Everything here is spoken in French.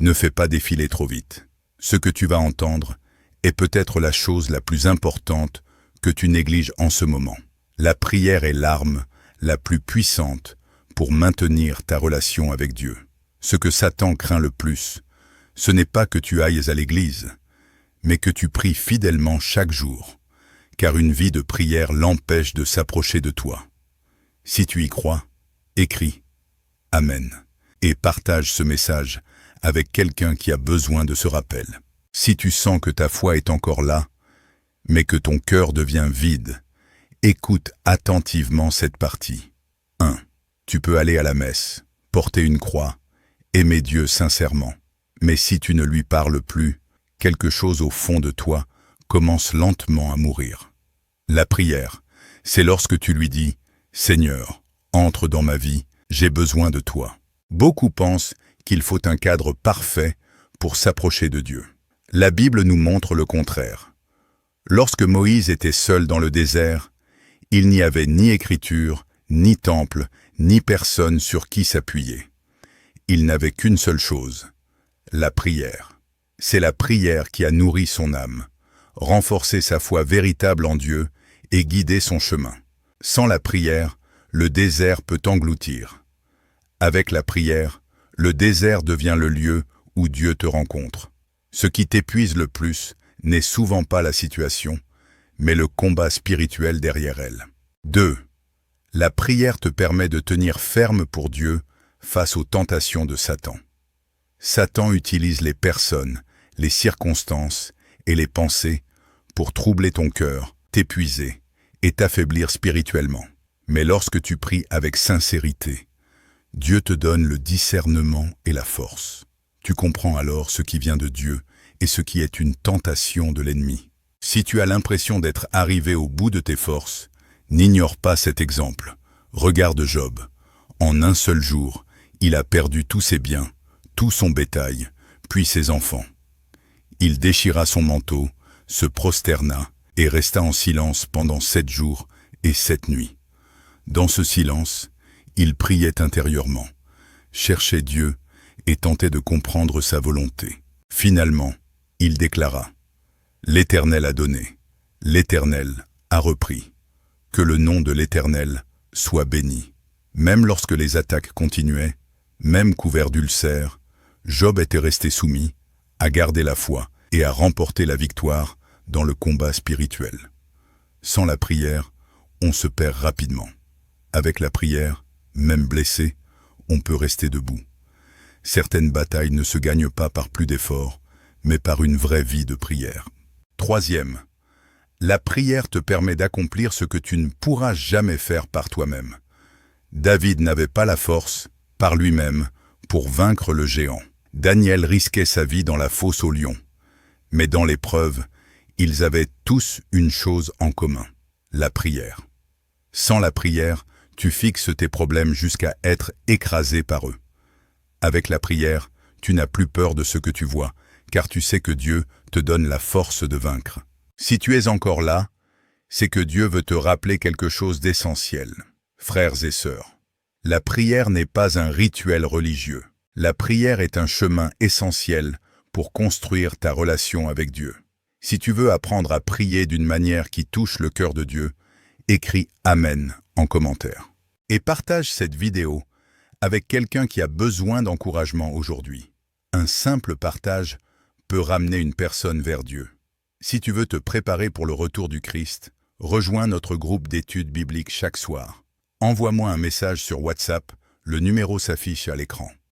Ne fais pas défiler trop vite. Ce que tu vas entendre est peut-être la chose la plus importante que tu négliges en ce moment. La prière est l'arme la plus puissante pour maintenir ta relation avec Dieu. Ce que Satan craint le plus, ce n'est pas que tu ailles à l'église, mais que tu pries fidèlement chaque jour, car une vie de prière l'empêche de s'approcher de toi. Si tu y crois, écris « Amen » et partage ce message avec quelqu'un qui a besoin de ce rappel. Si tu sens que ta foi est encore là, mais que ton cœur devient vide, écoute attentivement cette partie. 1. Tu peux aller à la messe, porter une croix, aimer Dieu sincèrement. Mais si tu ne lui parles plus, quelque chose au fond de toi commence lentement à mourir. La prière, c'est lorsque tu lui dis « Seigneur, entre dans ma vie, j'ai besoin de toi ». Beaucoup pensent qu'il faut un cadre parfait pour s'approcher de Dieu. La Bible nous montre le contraire. Lorsque Moïse était seul dans le désert, il n'y avait ni écriture, ni temple, ni personne sur qui s'appuyer. Il n'avait qu'une seule chose, la prière. C'est la prière qui a nourri son âme, renforcé sa foi véritable en Dieu et guidé son chemin. Sans la prière, le désert peut engloutir. Avec la prière, le désert devient le lieu où Dieu te rencontre. Ce qui t'épuise le plus n'est souvent pas la situation, mais le combat spirituel derrière elle. 2. La prière te permet de tenir ferme pour Dieu face aux tentations de Satan. Satan utilise les personnes, les circonstances et les pensées pour troubler ton cœur, t'épuiser et t'affaiblir spirituellement. Mais lorsque tu pries avec sincérité, Dieu te donne le discernement et la force. Tu comprends alors ce qui vient de Dieu et ce qui est une tentation de l'ennemi. Si tu as l'impression d'être arrivé au bout de tes forces, n'ignore pas cet exemple. Regarde Job. En un seul jour, il a perdu tous ses biens, tout son bétail, puis ses enfants. Il déchira son manteau, se prosterna et resta en silence pendant 7 jours et 7 nuits. Dans ce silence, il priait intérieurement, cherchait Dieu et tentait de comprendre sa volonté. Finalement, il déclara « L'Éternel a donné, l'Éternel a repris. Que le nom de l'Éternel soit béni. » Même lorsque les attaques continuaient, même couvert d'ulcères, Job était resté soumis, à garder la foi et à remporter la victoire dans le combat spirituel. Sans la prière, on se perd rapidement. Avec la prière, même blessé, on peut rester debout. Certaines batailles ne se gagnent pas par plus d'efforts, mais par une vraie vie de prière. 3. La prière te permet d'accomplir ce que tu ne pourras jamais faire par toi-même. David n'avait pas la force, par lui-même, pour vaincre le géant. Daniel risquait sa vie dans la fosse aux lions. Mais dans l'épreuve, ils avaient tous une chose en commun, la prière. Sans la prière, tu fixes tes problèmes jusqu'à être écrasé par eux. Avec la prière, tu n'as plus peur de ce que tu vois, car tu sais que Dieu te donne la force de vaincre. Si tu es encore là, c'est que Dieu veut te rappeler quelque chose d'essentiel. Frères et sœurs, la prière n'est pas un rituel religieux. La prière est un chemin essentiel pour construire ta relation avec Dieu. Si tu veux apprendre à prier d'une manière qui touche le cœur de Dieu, écris « Amen » en commentaire. Et partage cette vidéo avec quelqu'un qui a besoin d'encouragement aujourd'hui. Un simple partage peut ramener une personne vers Dieu. Si tu veux te préparer pour le retour du Christ, rejoins notre groupe d'études bibliques chaque soir. Envoie-moi un message sur WhatsApp, le numéro s'affiche à l'écran.